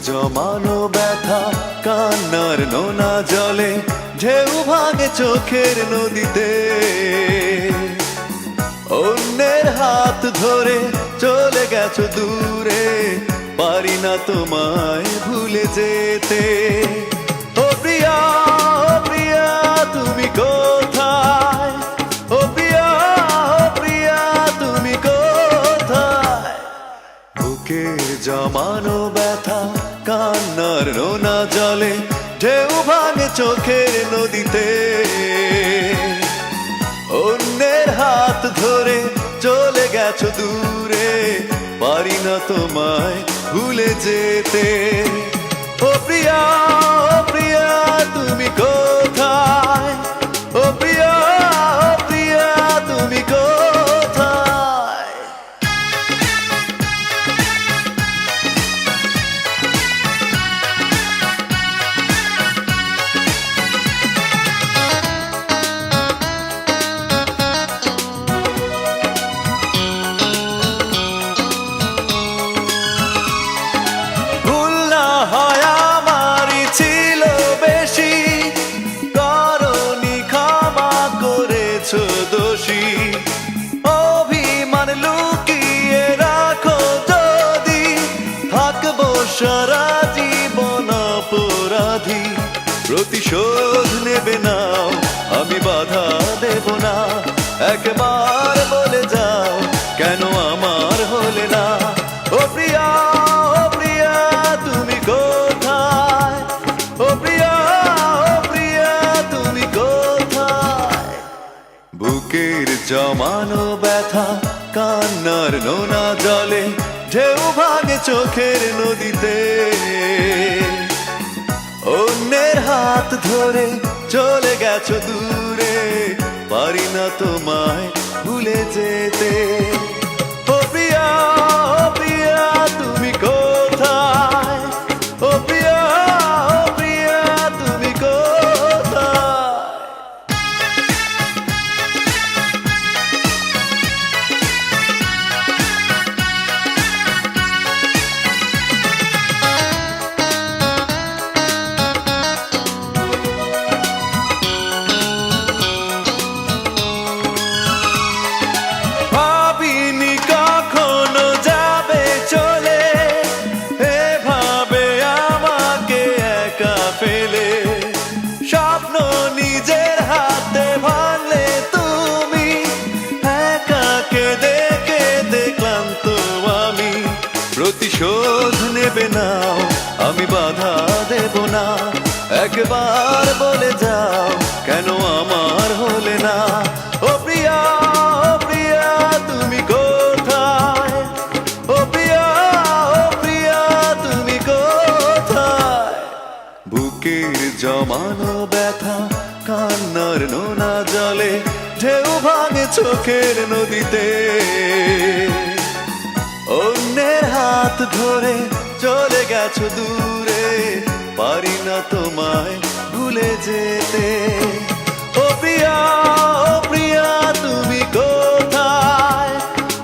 জমানো ব্যথা কান্নার নোনা জলে ঢেউ ভাঙে চোখের নদীতে। অন্যের হাত ধরে চলে গেছো দূরে, পারি না তোমায় ভুলে যেতে। ও প্রিয়া, ও প্রিয়া তুমি কোথায়? ও প্রিয়া, ও প্রিয়া তুমি কোথায়? বুকের জমানো ব্যথা কান্নার নোনা জলে ঢেউ ভাঙে চোখের নদীতে। অন্যের হাত ধরে চলে গেছো দূরে, পারি না তোমায় ভুলে যেতে। ও প্রিয়া, ও প্রিয়া তুমি কোথায়? ও প্রিয়া, ও প্রিয়া তুমি কোথায়? অভিমান লুকিয়ে রাখো যদি, থাকবো সারা জীবন অপরাধী। প্রতিশোধ নেবে নাও, আমি বাধা দেব না। একবার বলে যাও, কেন আমার হলে না? ও প্রিয়া, ও প্রিয়া তুমি কোথায়? ও প্রিয়া, ও প্রিয়া তুমি কোথায়? বুকের জমানো ব্যথা কান্নার নোনা জলে ঢেউ ভাঙে চোখের নদীতে। অন্যের হাত ধরে চলে গেছো দূরে, পারি না তোমায় ভুলে যেতে। ও প্রিয়া, ও প্রিয়া তুমি কোথায়? ও প্রিয়া, ও প্রিয়া তুমি কোথায়? স্বপ্ন নিজের হাতে ভাঙলে তুমি, একা কেঁদে কেঁদে ক্লান্ত আমি। প্রতিশোধ নেবে নাও, আমি বাধা দেব না। একবার বলে যাও, কেন আমার হলে না? ও প্রিয়া, ও প্রিয়া তুমি কোথায়? ও প্রিয়া, ও প্রিয়া তুমি কোথায়? বুকের জমানো ব্যথা কান্নার নোনা জলে ঢেউ ভাঙে চোখের নদীতে। অন্যের হাত ধরে চলে গেছো দূরে, পারি না তোমায় ভুলে যেতে। ও প্রিয়া, ও প্রিয়া তুমি কোথায়?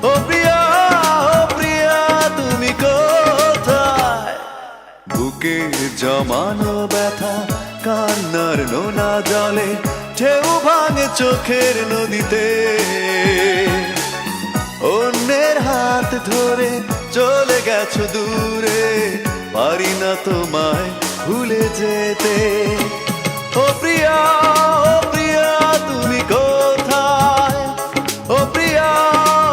ও প্রিয়া, ও প্রিয়া তুমি কোথায়? বুকের জমানো ব্যথা কান্নার নোনা জলে ঢেউ ভাঙে চোখের নদীতে। অন্যের হাত ধরে চলে গেছো দূরে, পারি না তোমায় ভুলে যেতে। ও প্রিয়া, ও প্রিয়া তুমি কোথায়? ও প্রিয়া,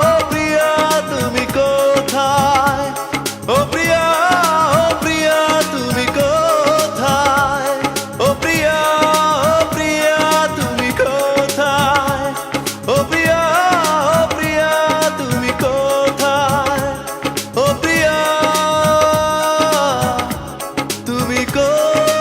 ও প্রিয়া তুমি কোথায়? ও প্রিয়া, ও প্রিয়া তুমি কোথায়? ও প্রিয়া, ও প্রিয়া তুমি কোথায়? ও প্রিয়া, ও প্রিয়া তুমি কোথায়? ও প্রিয়া তুমি কোথায়?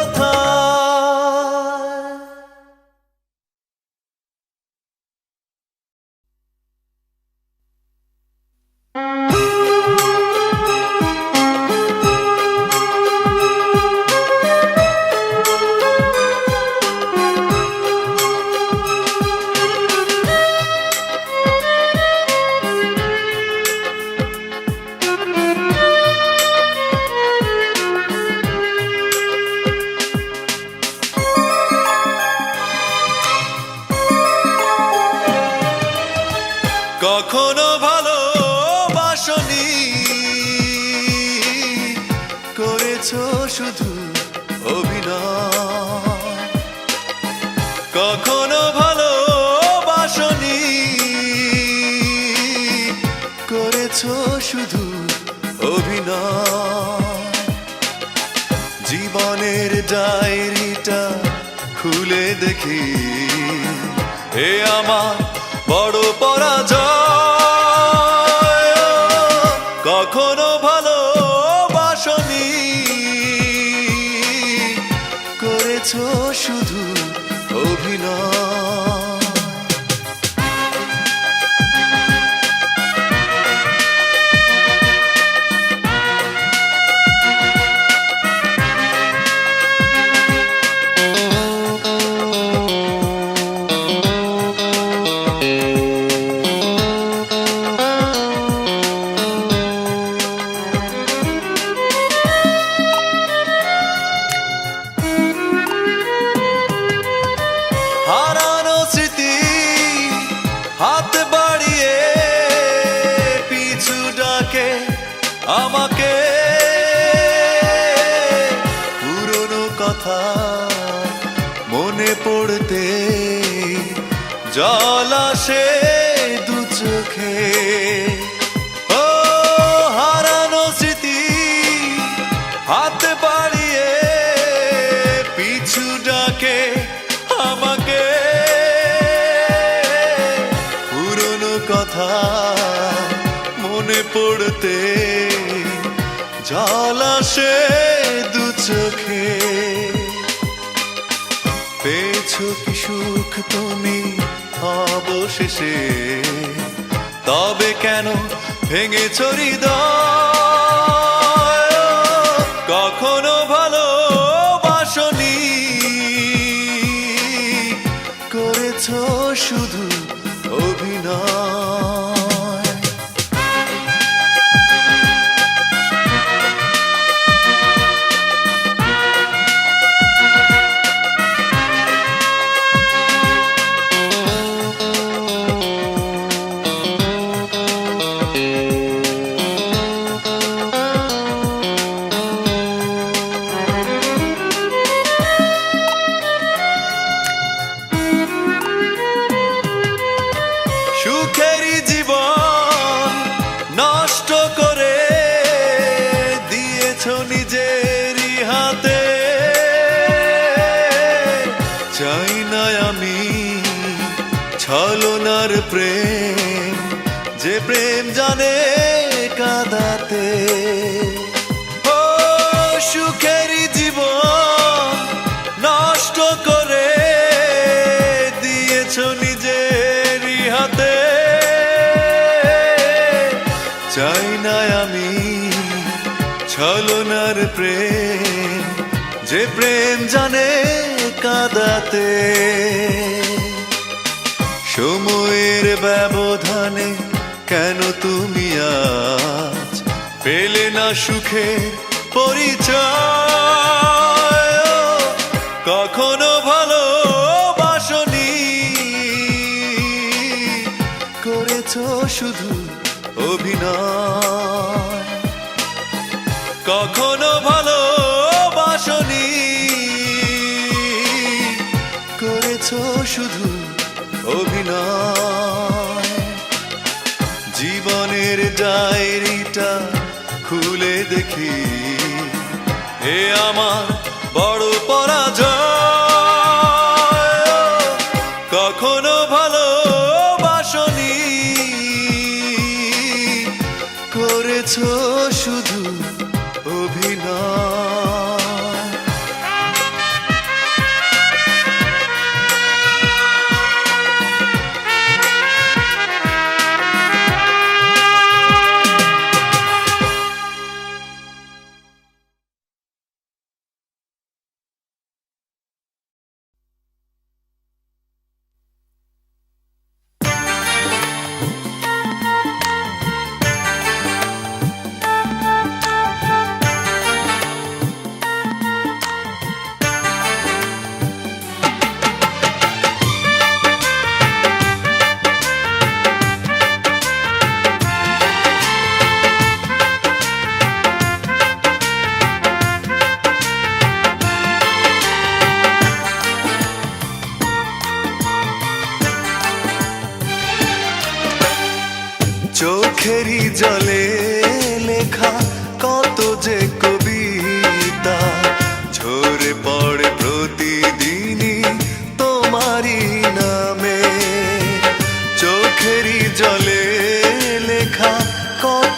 শুধু অভিনয়। জীবনের ডায়েরিটা খুলে দেখি, এ আমার বড় পরাজয়। কখনো ভালোবাসনি, করেছো শুধু অভিনয়। হারানো স্মৃতি হাত বাড়িয়ে পিছু ডাকে আমাকে, পুরনো কথা মনে পড়তে জল আসে দু চোখে। ও হারানো স্মৃতি হাত বাড়িয়ে পিছু ডাকে আমাকে, পুরনো কথা মনে পড়তে জল আসে দু চোখে। পেয়েছো কি সুখ তুমি অবশেষে, তবে কেন ভেঙেছো হৃদয়? কখনো ভালোবাসনি, করেছো শুধু অভিনয়। সুখেরই জীবন নষ্ট করে দিয়েছো নিজেরই হাতে। চাই না আমি ছলনার প্রেম, যে প্রেম জানে কাঁদাতে। ও সুখেরই জীবন নষ্ট করে দিয়েছো নিজেরই হাতে। চাই না আমি ছলনার প্রেম, যে প্রেম জানে কাঁদাতে। সময়ের ব্যবধানে কেন তুমি আজ পেলে না সুখের পরিচয়? কখনো ভালোবাসনি, করেছো শুধু অভিনয়। কখনো ভালোবাসনি, করেছো শুধু অভিনয়। জীবনের ডায়েরিটা খুলে দেখি, এ আমার বড় পরাজয়। কখনো ভালোবাসনি, করেছো শুধু অভিনয়।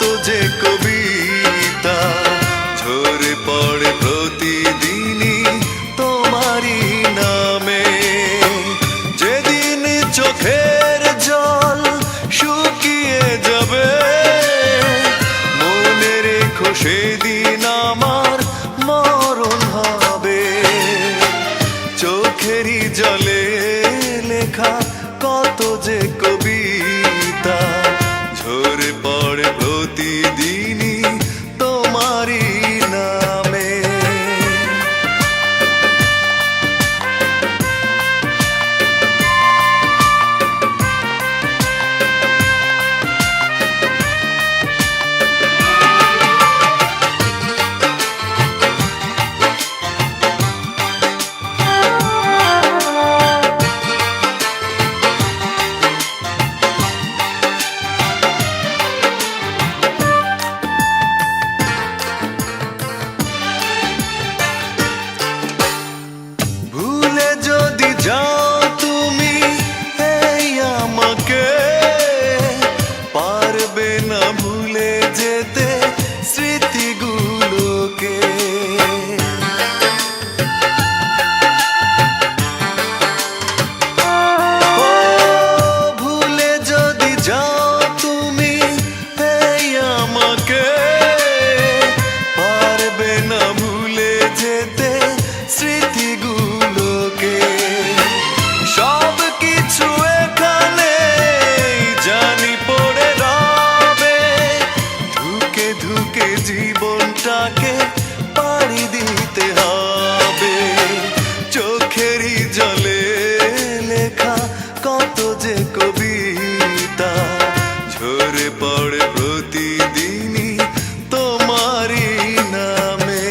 কত যে কবিতা ঝরে পড়ে প্রতিদিনই তোমারই নামে। যেদিন চোখের জল শুকিয়ে যাবে মনে রেখো সেদিন আমার মরণ হবে। চোখেরই জলে লেখা কত যে কবিতা ঝরে পড়ে প্রতিদিনই তোমারই নামে। ভুলে যদি যাও তুমি এই আমাকে পারবে না ভুলে যেতে স্মৃতিগুলোকে। ও ভুলে যদি যাও তুমি এই আমাকে পারবে না ভুলে যেতে স্মৃতিগুলোকে। সব কিছু এখানে জানি পড়ে রবে ধুকে ধুকে জীবনটাকে পাড়ি দিতে হবে। চোখেরই জলে লেখা কত যে কবিতা ঝরে পড়ে প্রতিদিনই তোমারই নামে।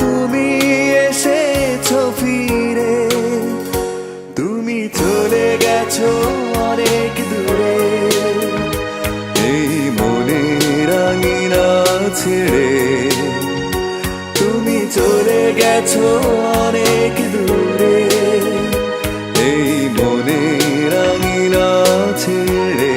তুমি এসেছো ফিরে। তুমি চলে গেছো অনেক দূরে, এই মনের আঙিনা ছেড়ে। তুমি চলে গেছো অনেক দূরে, এই মনের আঙিনা ছেড়ে।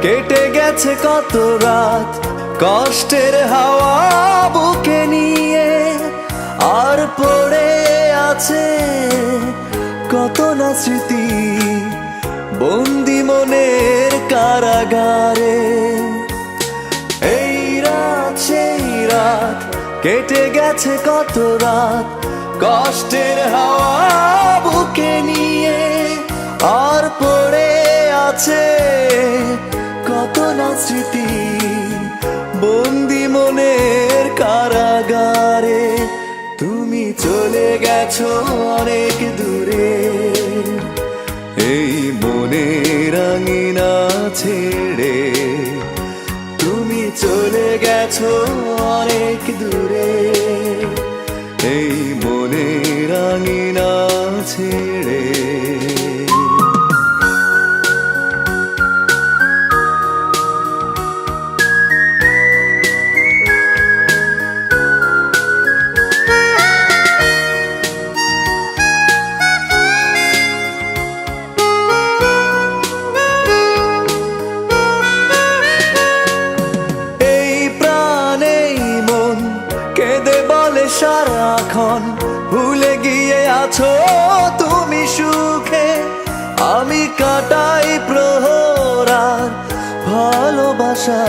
কেটে গেছে কত রাত কষ্টের হাওয়া বুকে নিয়ে, আর পড়ে আছে কত না স্মৃতি বন্দি মনের কারাগারে। এই রাত সেই রাত কেটে গেছে কত রাত কষ্টের হাওয়া বুকে নিয়ে, আর পড়ে আছে কত না স্মৃতি বন্দি মনের কারাগারে। তুমি চলে গেছো অনেক দূরে, এই মনের আঙিনা ছেড়ে। তুমি চলে গেছো অনেক দূরে, এই মনের আঙিনা ছেড়ে। সারাক্ষণ ভুলে গিয়ে আছো তুমি সুখে, আমি কাটাই প্রহরার ভালোবাসা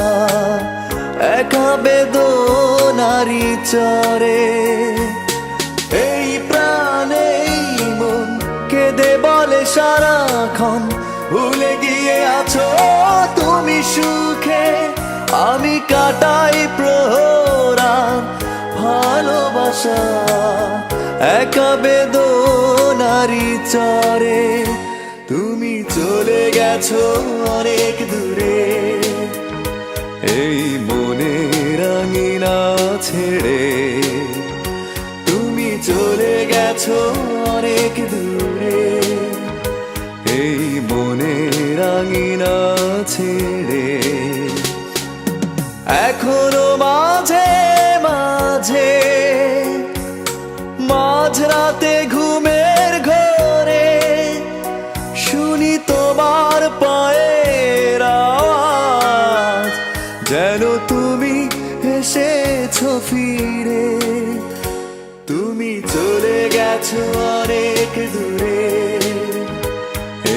একা বেদনারি চরে। এই প্রাণে মন কেঁদে বলে সারাক্ষণ ভুলে গিয়ে আছো তুমি সুখে, আমি কাটাই প্রহরার ভালোবাসা একা বেদনারি চরে। তুমি চলে গেছো অনেক দূরে, এই মনের আঙিনা ছেড়ে। তুমি চলে গেছো অনেক দূরে, এই মনের আঙিনা ছেড়ে। এখনো মাঝে মাঝে মাঝরাতে ঘুমের ঘরে শুনি তোমার পায়ের আওয়াজ, যেন তুমি এসেছো ফিরে। তুমি চলে গেছো অনেক দূরে,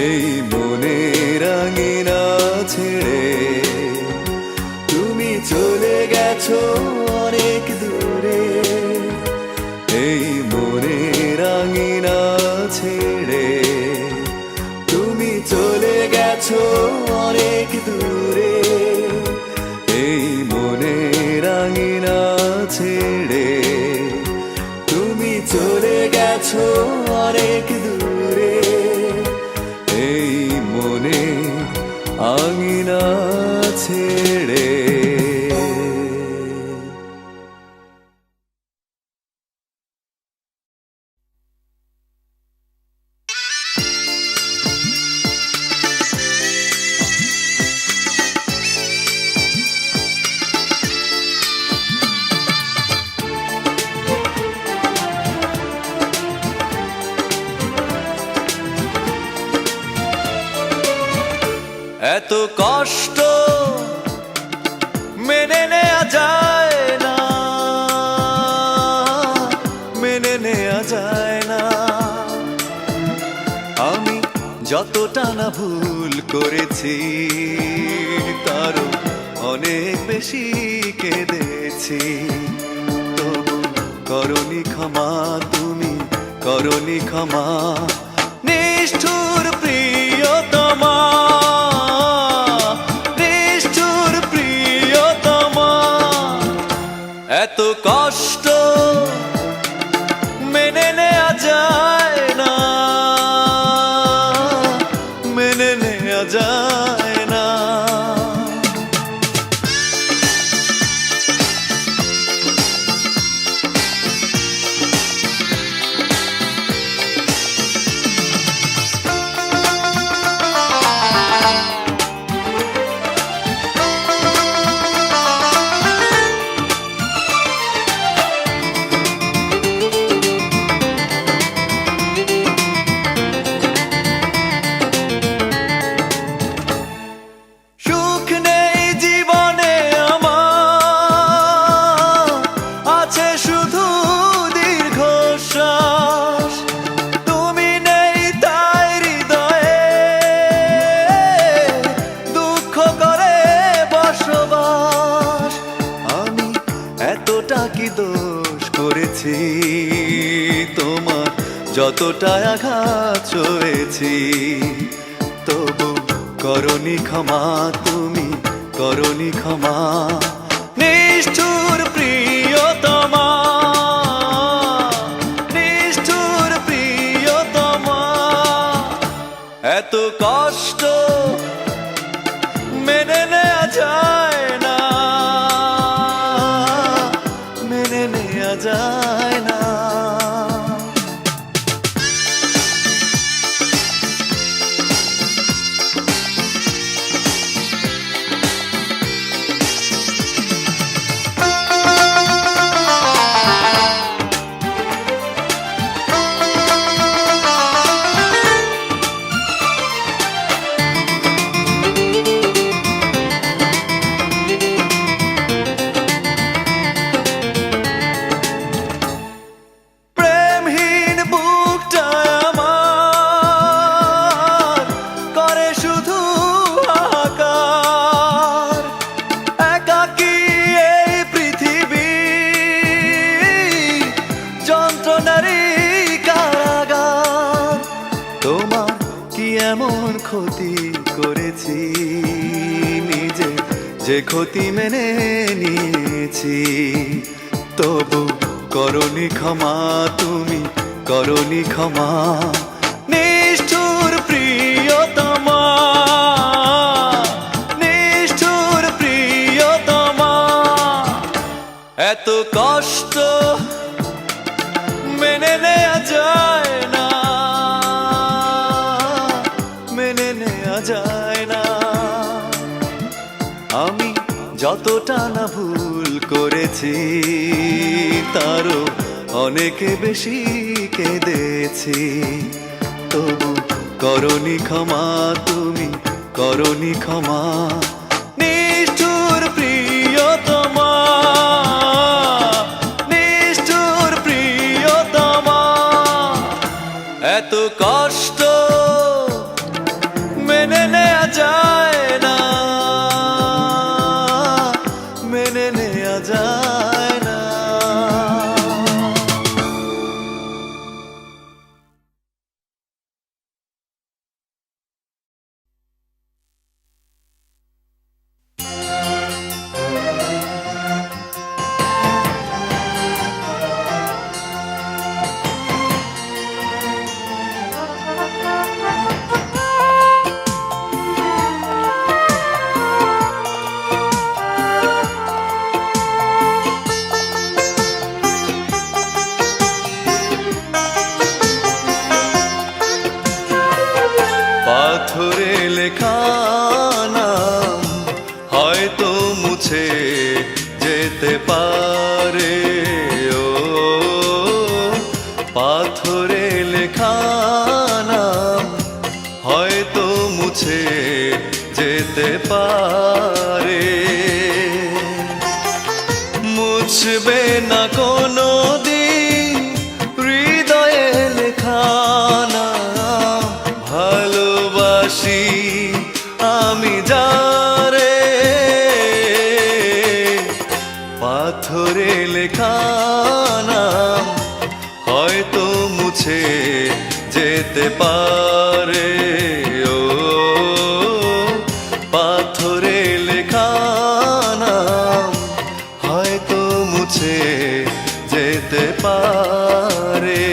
এই মনের আঙিনা ছেড়ে। তুমি চলে গেছো অনেক দূরে, এই মনের আঙিনা ছেড়ে। তুমি চলে গেছো অনেক দূরে, এই মনের আঙিনা ছেড়ে। তুমি চলে গেছো অনেক দূরে, এই মনের আঙিনা ছেড়ে। এত কষ্ট মেনে নেওয়া যায় না, মেনে নেওয়া যায় না। আমি যতটা না ভুল করেছি তারও অনেক বেশি কেঁদেছি। তবু করনি ক্ষমা, তুমি করনি ক্ষমা। নিষ্ঠুর প্রিয় মেনে নেওয়া যায় না। দোষ করেছি তোমার, যতটা আঘাত সয়েছি, তবু করনি ক্ষমা, তুমি করনি ক্ষমা। নিষ্ঠুর প্রিয়তমা, নিষ্ঠুর প্রিয়তমা, এত কষ্ট মেনে নেওয়া যায় না, মেনে নেওয়া যায় না। তোমার কি এমন ক্ষতি করেছি, নিজে যে ক্ষতি মেনে নিয়েছি, তবু করনি ক্ষমা, তুমি করনি ক্ষমা। নিষ্ঠুর প্রিয়তমা, নিষ্ঠুর প্রিয়তমা, এত কষ্ট মেনে নেওয়া যায় না, মেনে নেওয়া যায় না। আমি যতটা না ভুল করেছি, তারও অনেক বেশি কেঁদেছি, তবু করনি ক্ষমা, তুমি করনি ক্ষমা। নিষ্ঠুর প্রিয়তমা, নিষ্ঠুর প্রিয়তমা, এত কষ্ট মেনে নেওয়া যায় না, মেনে নেওয়া যায় না। পাথরে লেখা নাম হয়তো মুছে যেতে পারে, ও পাথরে লেখা নাম হয়তো মুছে যেতে পারে, মুছবে না কোনো দিন হৃদয়ে লেখা নাম। ভালোবাসি আমি যারে, পাথরে লেখা নাম হয়তো মুছে যেতে পারে, ও পাথরে লেখা নাম হয়তো মুছে যেতে পারে।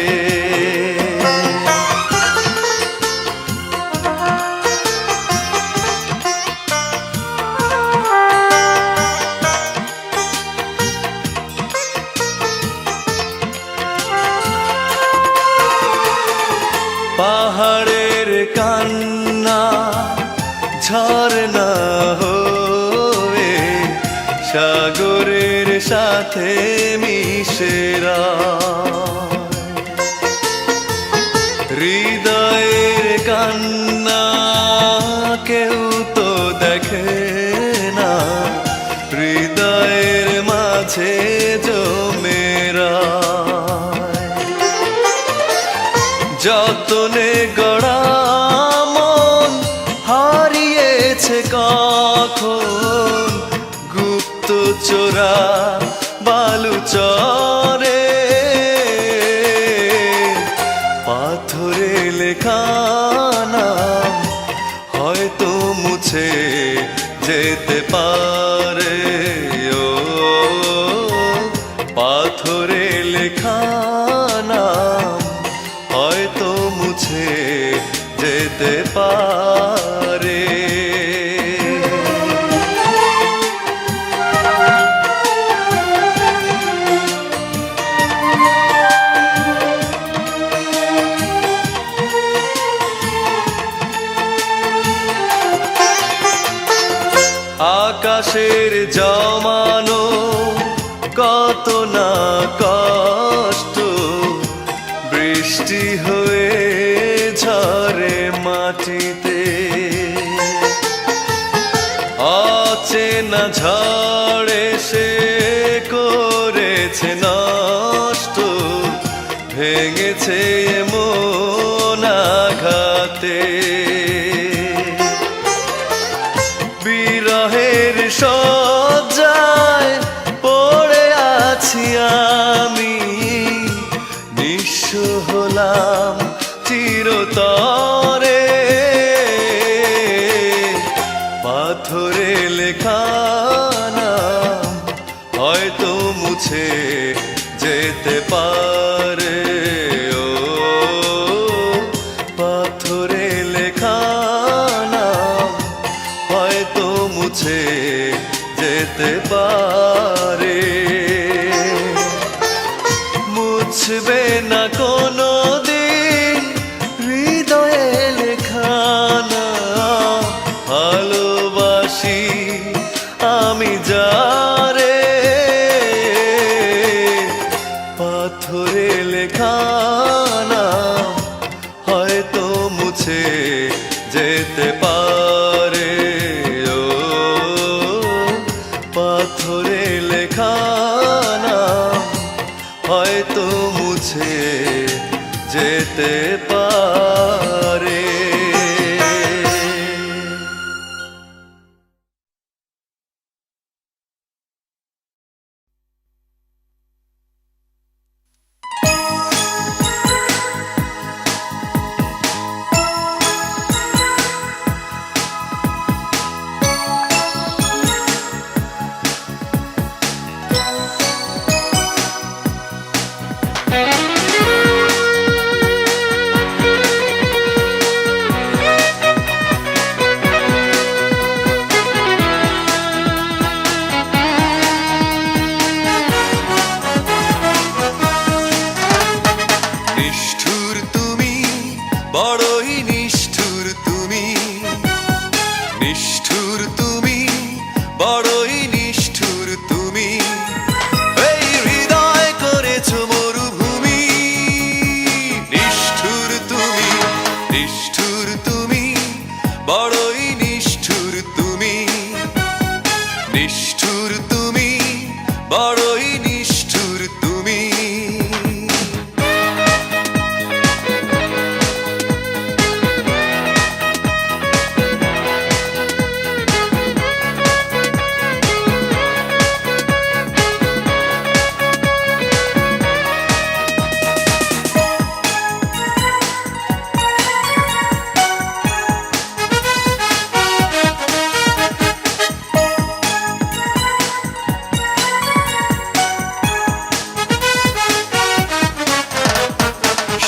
ঝরনা হয়ে সাগরের সাথে মিশেরা, হৃদয়ের কান্না কেউ তো দেখে না, হৃদয়ের মাঝে জমেরা, যতনে গড়া মন হারিয়েছে কখন গুপ্ত চোরা বালুচরে, পাথরে লেখা নাম হয়তো মুছে যেতে পারে, ও পাথরে লেখা নাম হয়তো মুছে যেতে পারে। আকাশের জমানো কত না কষ্ট বৃষ্টি হয়ে ঝরে মাটিতে, অচেনা ঝড়ে সে করেছে নষ্ট, ভেঙেছে মন আঘাতে, বিরহের শয্যায় পড়ে আছি আমি, নিঃস্ব হলাম চিরতরে, পাথরে লেখা নাম হয়তো মুছে যেতে পারে, ও পাথরে লেখা নাম হয়তো মুছে যেতে পারে, মুছবে না কোনো দিন হৃদয়ে লেখা নাম, ভালোবাসি আমি যারে, পাথরে লেখা নাম হয়তো মুছে যেতে পারে, ও পাথরে লেখা নাম হয়তো মুছে যেতে পারে।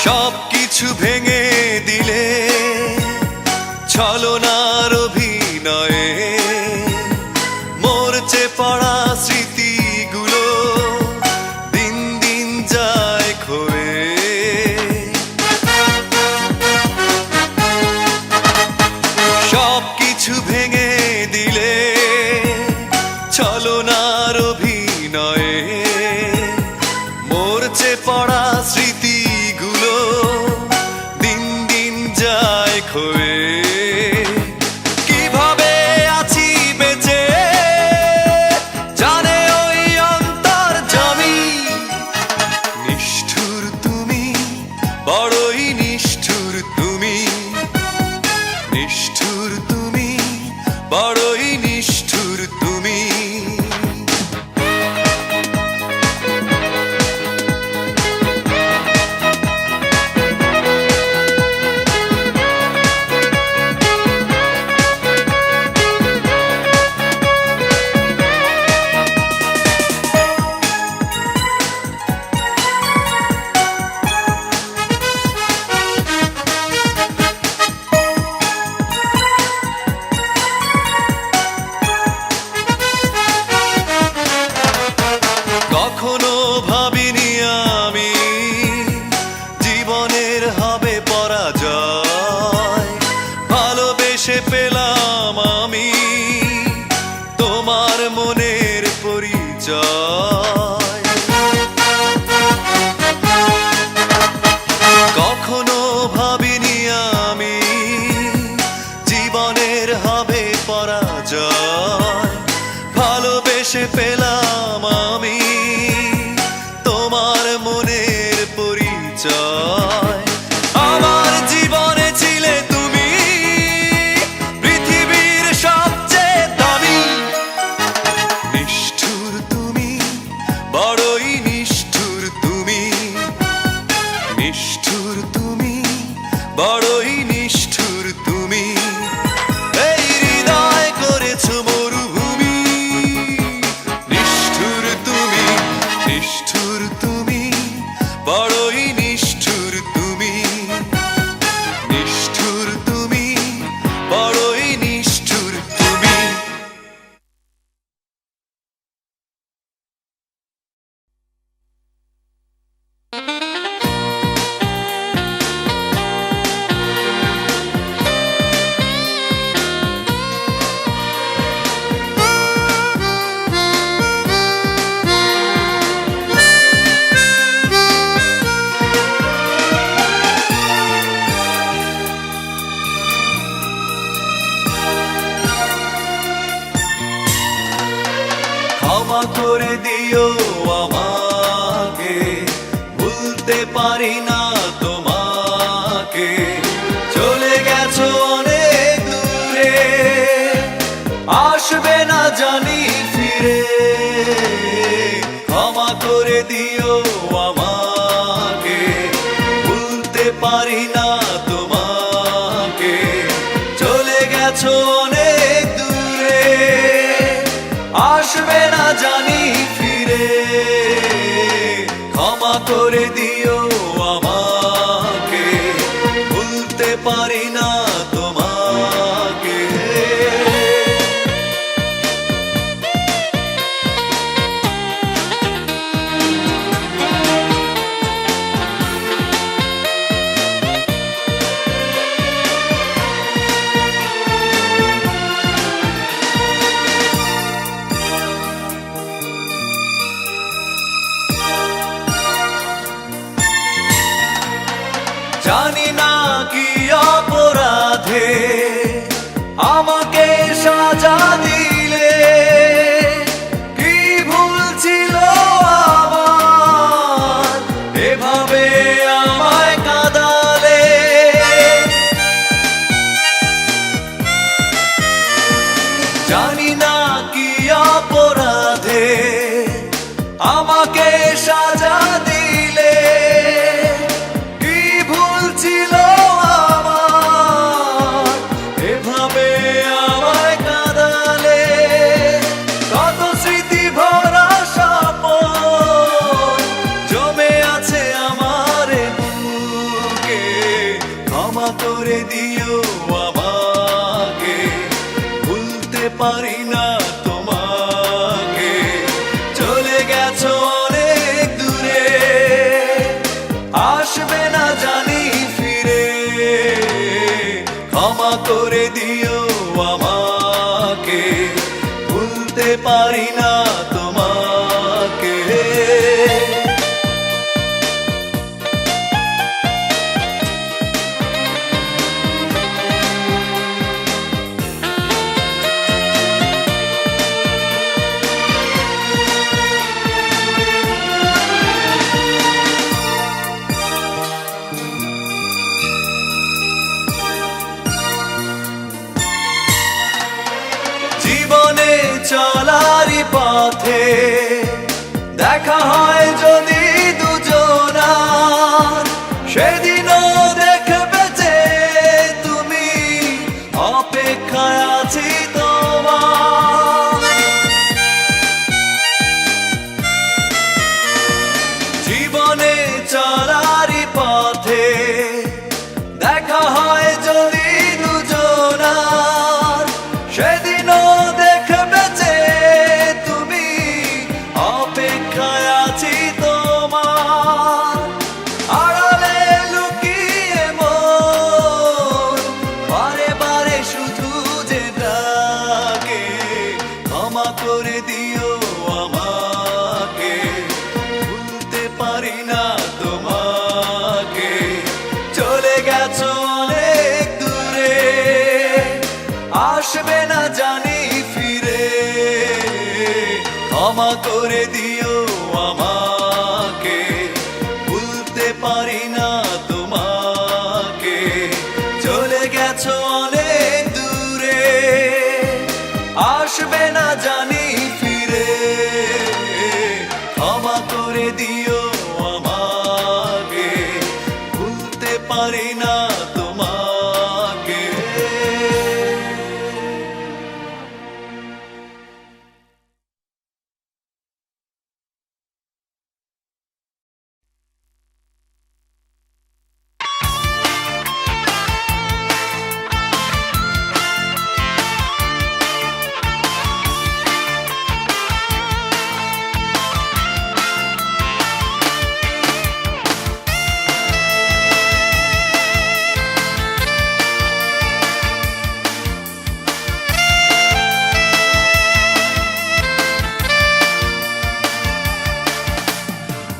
সবকিছু ভেঙে দিলে ছলনার অভিনয়ে মরচে পড়া স্মৃতিগুলো দিন দিন যায় ক্ষয়ে। সবকিছু কিছু ভেঙে দিলে ছলনার অভিনয়ে মরচে পড়া স্মৃতিগুলো দিন দিন যায় ক্ষয়ে কিভাবে আছি বেঁচে জানে ওই অন্তর্যামী নিষ্ঠুর তুমি বড়ই নিষ্ঠুর তুমি নিষ্ঠুর তুমি বড়ই নিষ্ঠুর তুমি কখনো ভাবিনি আমি জীবনের হবে পরাজয় ভালোবেসে পেলাম আমি তোমার মনের পরিচয় কখনো ভাবিনি আমি জীবনের হবে পরাজয় ভালোবেসে পেলাম আমি তোমার মনের পরিচয় আমার জীবনে ছিলে তুমি পৃথিবীর সবচেয়ে দামি নিষ্ঠুর তুমি বড়ই নিষ্ঠুর তুমি নিষ্ঠুর তুমি বড়ই নিষ্ঠুর তুমি এই হৃদয় করেছো মরুভূমি নিষ্ঠুর তুমি নিষ্ঠুর তুমি বড়ই নিষ্ঠুর তুমি নিষ্ঠুর তুমি বড়ই নিষ্ঠুর তুমি ক্ষমা করে দিও আমাকে ভুলতে পারি না তোমাকে চলে গেছো অনেক দূরে আসবে না জানি ফিরে ক্ষমা করে দিও আমাকে ভুলতে পারি না তোমাকে চলে গেছো অনেক দূরে আসবে না জানি ফিরে ক্ষমা করে দিও আমাকে ভুলতে পারি না তোমাকে জানি না কি অপরাধে আমাকে সাজা দিলে কি ভুল ছিল আমার এভাবে আমায় কাঁদালে জানি না কি অপরাধে আমাকে সাজা দিলে ছিল আমার এভাবে আমায় কাঁদালে কত স্মৃতি ভরা স্বপন জমে আছে আমার বুকে ক্ষমা করে দিও আমাকে ভুলতে পারি না তোমাকে চলে গেছো অনেক দূরে আসবে না জানি ফিরে ক্ষমা করে দিও আমাকে পারি না তোমাকে। জীবনে চলারই পথে দেখা হয় যদি দুজনার, সেদিনও দেখবে যে তুমি, অপেক্ষায় আছি তোমার। জীবনে চলারই পথে দেখা হয় যদি দুজনার, সেদিনও দেখবে যে তুমি, অপেক্ষায় আছি তোমার। আড়ালে লুকিয়ে মন বারে বারে শুধু যে ডাকে, ক্ষমা করে দিও আমাকে, ভুলতে পারি না তোমাকে। চলে গেছো অনেক দূরে, আসবে না জানি ফিরে, ক্ষমা করে দিও আমাকে, ভুলতে পারি না তোমাকে। চলে গেছো অনেক দূরে, আসবে না জানি ফিরে, ক্ষমা করে দিও আমাকে, ভুলতে পারি না তোমাকে।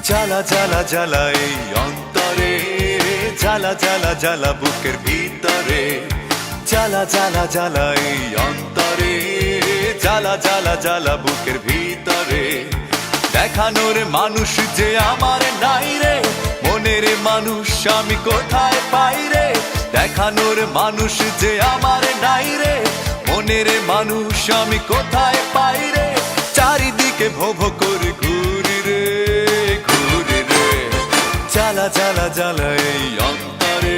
জ্বালা জ্বালা জ্বালা এই অন্তরে, জ্বালা জ্বালা জ্বালা বুকের ভিতরে, জ্বালা জ্বালা জ্বালা এই অন্তরে, জ্বালা জ্বালা জ্বালা বুকের ভিতরে। দেখানোর মানুষ যে আমার নাই রে, মনের মানুষ আমি কোথায় পাই রে। দেখানোর মানুষ যে আমার নাই রে, মনের মানুষ আমি কোথায় পাই রে। চারিদিকে ভো ভো করে ঘুরি রে, ঘুরি রে। জ্বালা জ্বালা জ্বালা এই অন্তরে,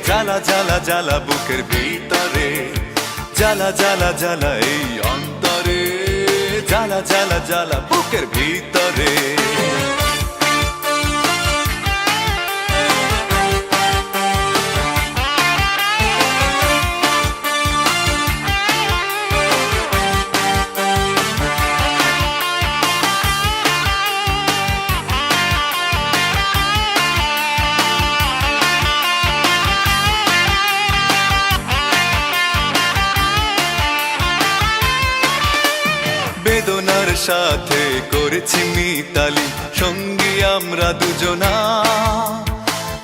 জ্বালা জ্বালা জ্বালা বুকের ভিতরে, জ্বালা জ্বালা জ্বালা এই অন্তরে, জ্বালা জ্বালা জ্বালা বুকের ভিতরে। বেদনার সাথে করেছি মিতালি, সঙ্গী আমরা দুজনা।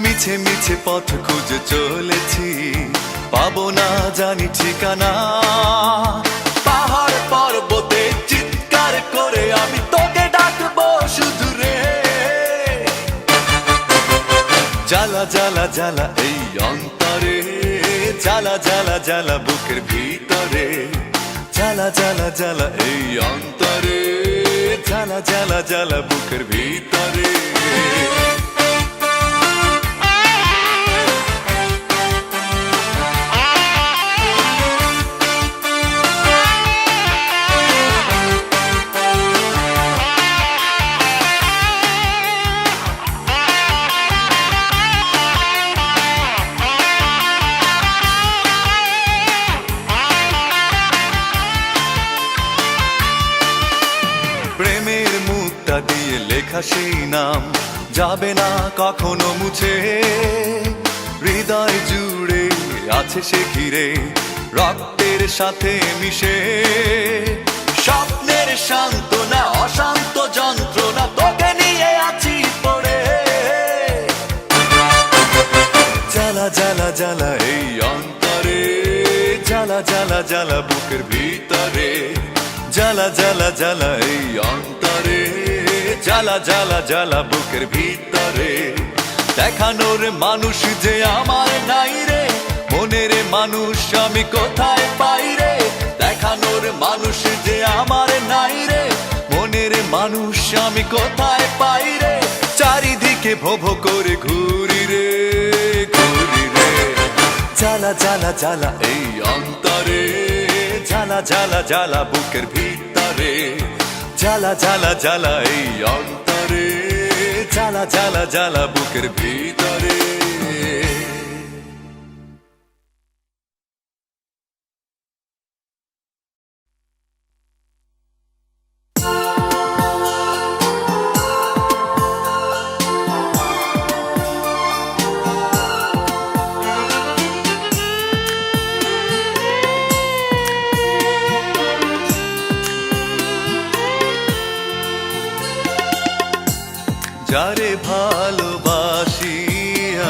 মিছে মিছে পথ খুঁজে চলেছি, পাবো না জানি ঠিকানা। পাহাড় পর্বতে চিৎকার করে আমি তোকে ডাকবো শুধু রে। জ্বালা জ্বালা জ্বালা এই অন্তরে, জ্বালা জ্বালা জ্বালা বুকের ভিতরে, জ্বালা জ্বালা জ্বালা এই অন্তরে, জ্বালা জ্বালা জ্বালা বুকের ভিতরে। প্রেমের মুক্তা দিয়ে লেখা সেই নাম যাবে না কখনো মুছে। হৃদয় জুড়ে আছে সে ঘিরে, রক্তের সাথে মিশে। স্বপ্নের সান্ত্বনা, অশান্ত যন্ত্রণা তোকে নিয়ে আছি পড়ে। জ্বালা জ্বালা জ্বালা এই অন্তরে, জ্বালা জ্বালা জ্বালা বুকের ভিতরে, জ্বালা জ্বালা জ্বালা এই অন্তরে, জ্বালা জ্বালা জ্বালা বুকের ভিতরে। দেখানোর মানুষ যে আমার নাই রে, মনের মানুষ আমি কোথায় পাই রে। দেখানোর মানুষ যে আমার নাই রে, মনের মানুষ আমি কোথায় পাই রে। চারিদিকে ভো ভো করে ঘুরি রে, ঘুরি রে। জ্বালা জ্বালা জ্বালা এই অন্তরে, জ্বালা জ্বালা জ্বালা বুকের ভিতরে, জ্বালা জ্বালা জ্বালা এই অন্তরে, জ্বালা জ্বালা জ্বালা বুকের ভিতরে। যারে ভালোবাসি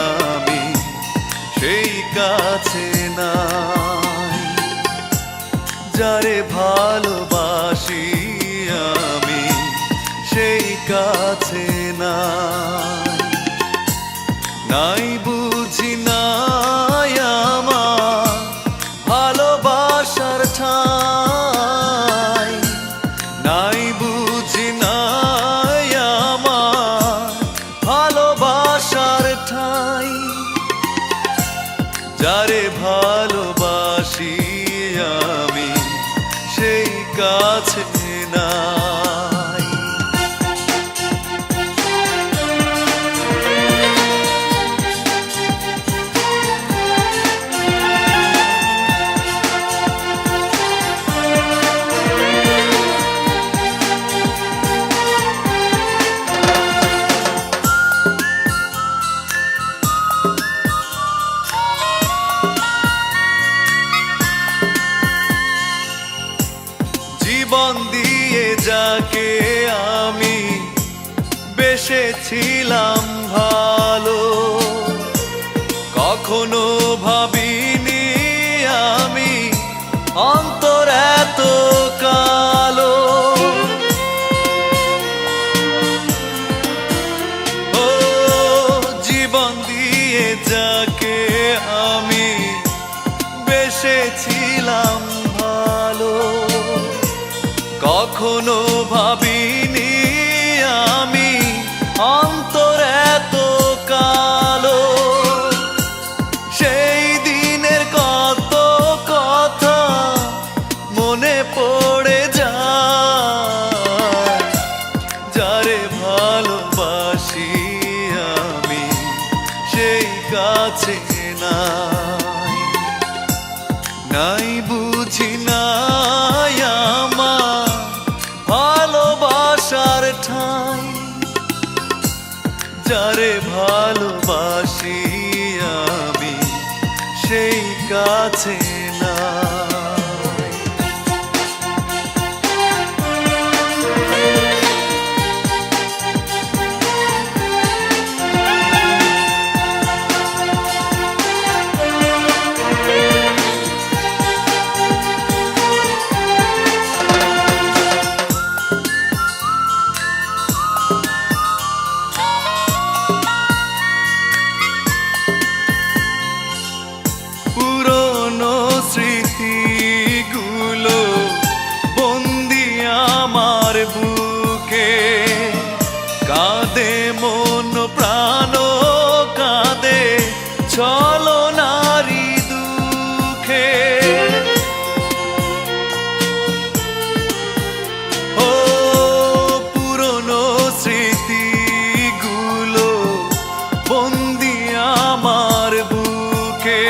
আমি সেই কাছে নাই, যারে ভালোবাসি আমি সেই কাছে নাই। নাই বুঝি নাই আমার ভালোবাসার ঠাই, নাই বুঝি নাই আমার ভালোবাসার ঠাই। যারে ভালোবাসি আমি সেই কাছে নাই। জীবন দিয়ে যাকে আমি বেসেছিলাম ভালো, কখনো ভাবিনি আমি অন্তর এত কালো। ও জীবন দিয়ে যাকে আমি বেসেছিলাম ভালো, কখনো ভাবিনি আমি অন্তর এত কালো। সেই দিনের কত কথা মনে পড়ে যায়, যারে ভালোবাসি আমি সেই কাছে নাই। নাই বুঝি নাই আমার ভালোবাসার ঠাই, যারে ভালোবাসি আমি সেই কাছে নাই। পুরনো স্মৃতিগুলো বন্দি আমার বুকে, কাঁদে মন প্রাণ কাঁদে ছলনারি দুঃখে। ও পুরনো স্মৃতিগুলো বন্দি আমার বুকে,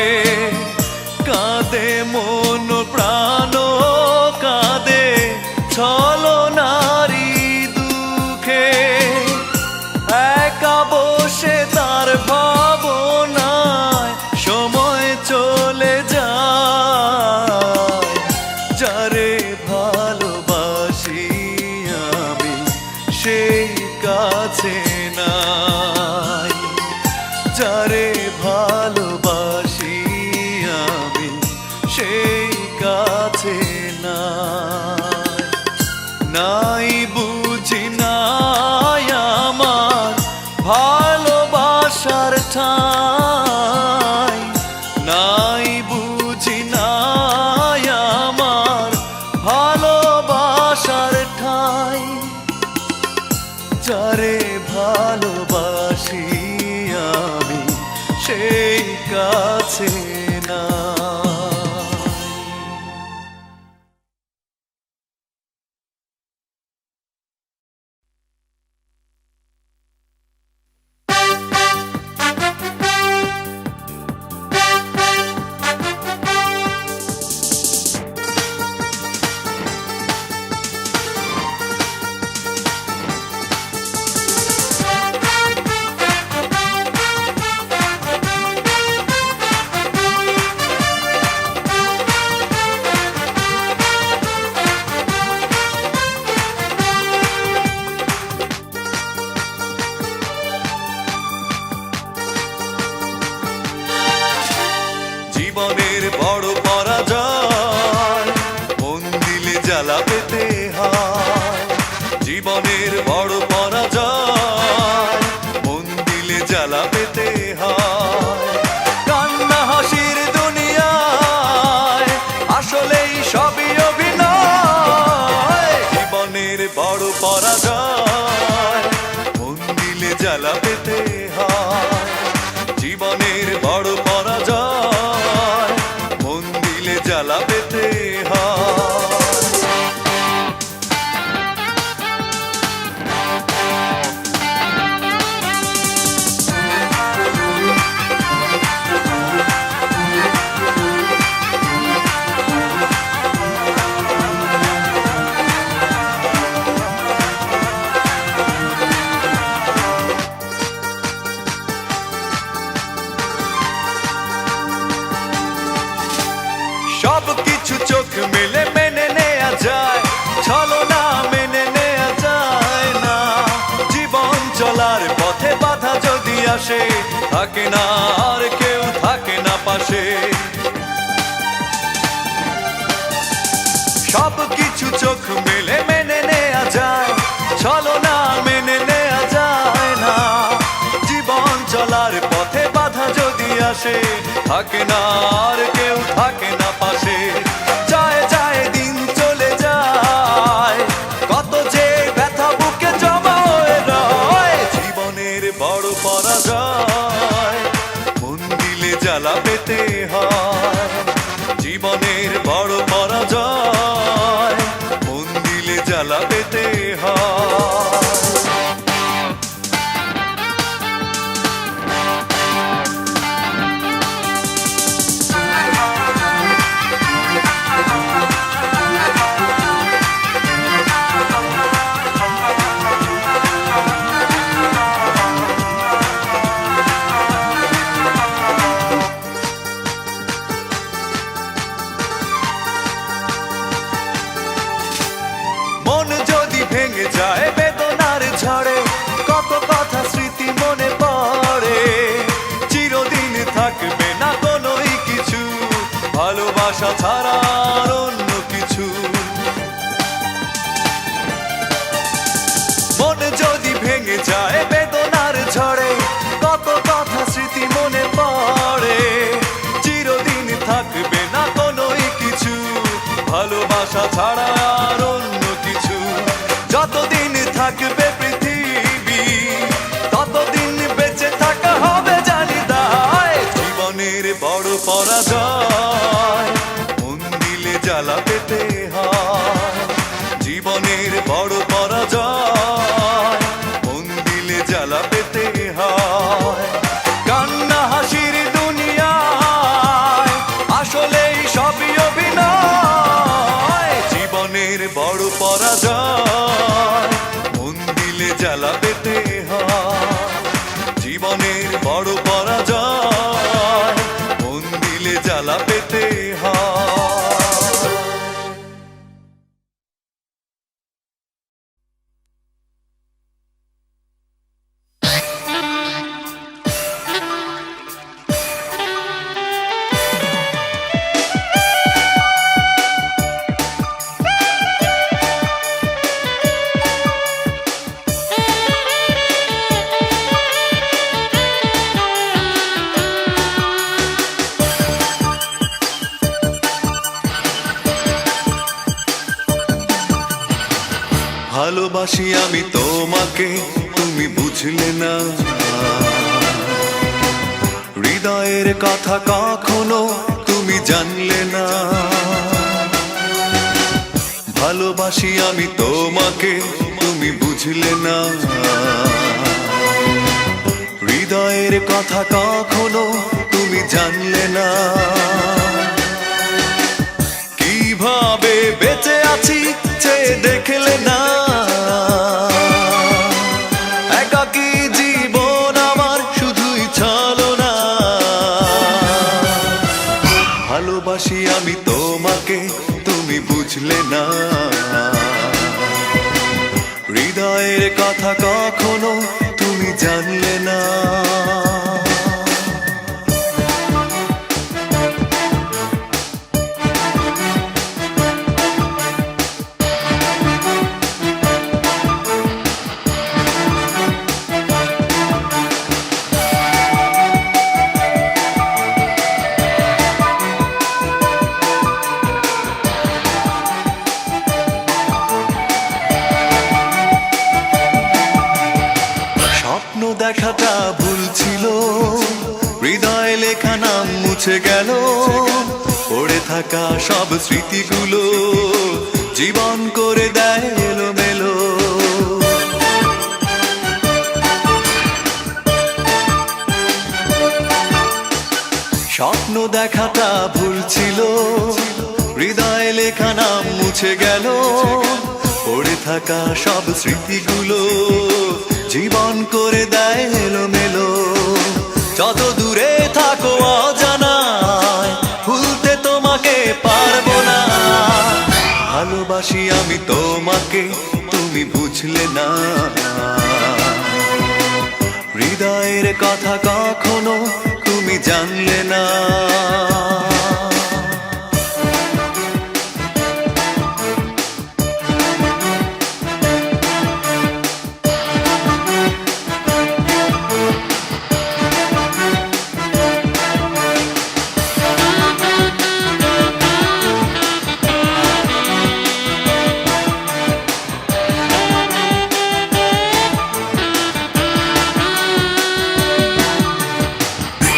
কাঁদে মন প্রাণ কাঁদে ছলনারি দুঃখে। একা বসে তার ভাবনায় সময় চলে যায়, যারে ভালোবাসি কাছে না। জীবনের বড় পরাজয় মন দিলে জ্বালা পেতে হয়। জীবনের বড় পরাজয় মন দিলে জ্বালা পেতে হয়। কান্না হাসির দুনিয়ায় আসলেই সবই অভিনয়। জীবনের বড় পরাজয় মন দিলে জ্বালা পেতে হয়। জীবনের বড় পরাজয় মন দিলে জ্বালা পেতে হয়। সব কিছু চোখ মেলে মেনে নেয়া যায়, ছলনা মেনে নেয়া যায় না। জীবন চলার পথে বাধা যদি আসে, থাকে না আর কেউ থাকে না পাশে। সব কিছু চোখ মেলে মেনে নেয়া যায়, ছলনা মেনে নেয়া যায় না। জীবন চলার পথে বাধা যদি আসে, থাকে না আর কেউ থাকে না পাশে। যায় যায় দিন চলে যায়, কত যে ব্যথা বুকে জমা হয়ে রয়। জীবনের বড় পরাজয় মন দিলে জ্বালা পেতে হয়। জীবনের বড় পরাজয় মন দিলে জ্বালা পেতে হয়। মন যদি ভেঙে যায় বেদনার ঝড়ে, কত কথা স্মৃতি মনে পড়ে। চিরদিন থাকবে না কোনোই কিছু, ভালোবাসা ছাড়া আর অন্য কিছু। মন যদি ভেঙে যায় বেদনার ঝড়ে, কত কথা স্মৃতি মনে পড়ে। চিরদিন থাকবে না কোনোই কিছু, ভালোবাসা ছাড়া আর অন্য কিছু। যতদিন থাকবে পৃথিবী, ততদিন বেঁচে থাকা হবে জানি দায়। জীবনের বড় পরাজয় মন দিলে জ্বালা পেতে হয়। জীবনের বড় পরাজয় মন দিলে জ্বালা পেতে হয়। কান্না হাসির দুনিয়ায় আসলেই সবই অভিনয়। জীবনের বড় পরাজয় মন দিলে জ্বালা পেতে হয়। জীবনের বড় পরাজয় মন দিলে জ্বালা পেতে হয়। ভালোবাসি আমি তোমাকে, তুমি বুঝলে না। হৃদয় হৃদয়ের কথা কখনো তুমি জানলে না। ভালোবাসি আমি তোমাকে, তুমি বুঝলে না। হৃদয়ের কথা কখনো তুমি জানলে না। কিভাবে বেঁচে আছি চেয়ে দেখলে না। একাকী জীবন আমার শুধুই ছলনা। ভালোবাসি আমি তোমাকে, তুমি বুঝলে না। হৃদয়ের কথা কখনো তুমি জানলে না। স্বপ্ন দেখাটা ভুল ছিল, হৃদয়ে লেখা নাম মুছে গেল। পড়ে থাকা সব স্মৃতিগুলো জীবন করে দেয় এলোমেলো। স্বপ্ন দেখাটা ভুল ছিল, হৃদয়ে লেখা নাম মুছে গেল। পড়ে থাকা সব স্মৃতিগুলো জীবন করে দেয় এলোমেলো। যত দূরে থাকো অজানায়, ভুলতে তোমাকে পারবো না। ভালোবাসি আমি তোমাকে, তুমি বুঝলে না। হৃদয়ের কথা কখনো তুমি জানলে না।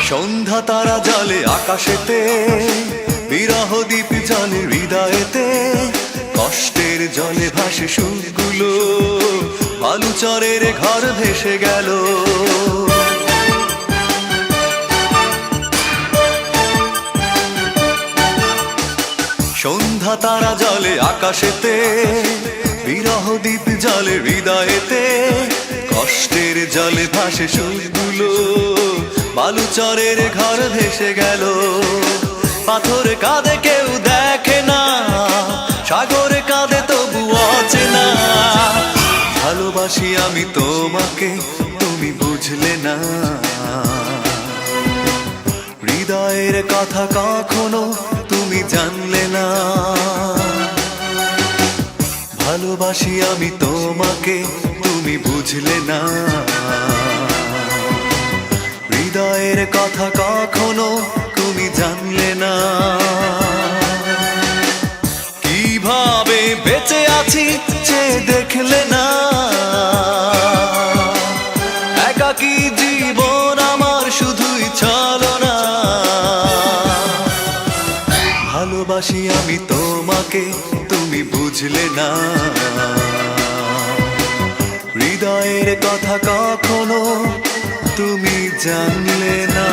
সন্ধ্যা তারা জলে আকাশেতে, বিরহ দ্বীপ জলে হৃদয়েতে। কষ্টের জলে ভাসে সুরগুলো, বালুচরের ঘর ভেসে গেল। সন্ধ্যা তারা জলে আকাশেতে, বিরহ দ্বীপ জলে হৃদয়েতে। কষ্টের জলে ভাসে সুরগুলো, বালুচরের ঘর ভেসে গেল। পাথর কাঁদে কেউ দেখে না, সাগর কাঁদে তবু অচেনা। ভালোবাসি আমি তোমাকে, তুমি বুঝলে না। হৃদয়ের কথা কখনো তুমি জানলে না। ভালোবাসি আমি তোমাকে, তুমি বুঝলে না। হৃদয়ের কথা কখনো তুমি জানলে না। কিভাবে বেঁচে আছি চেয়ে দেখলে না। একাকী জীবন আমার শুধুই ছলনা। ভালোবাসি আমি তোমাকে, তুমি বুঝলে না। হৃদয়ের কথা কখনো তুমি জানলে না।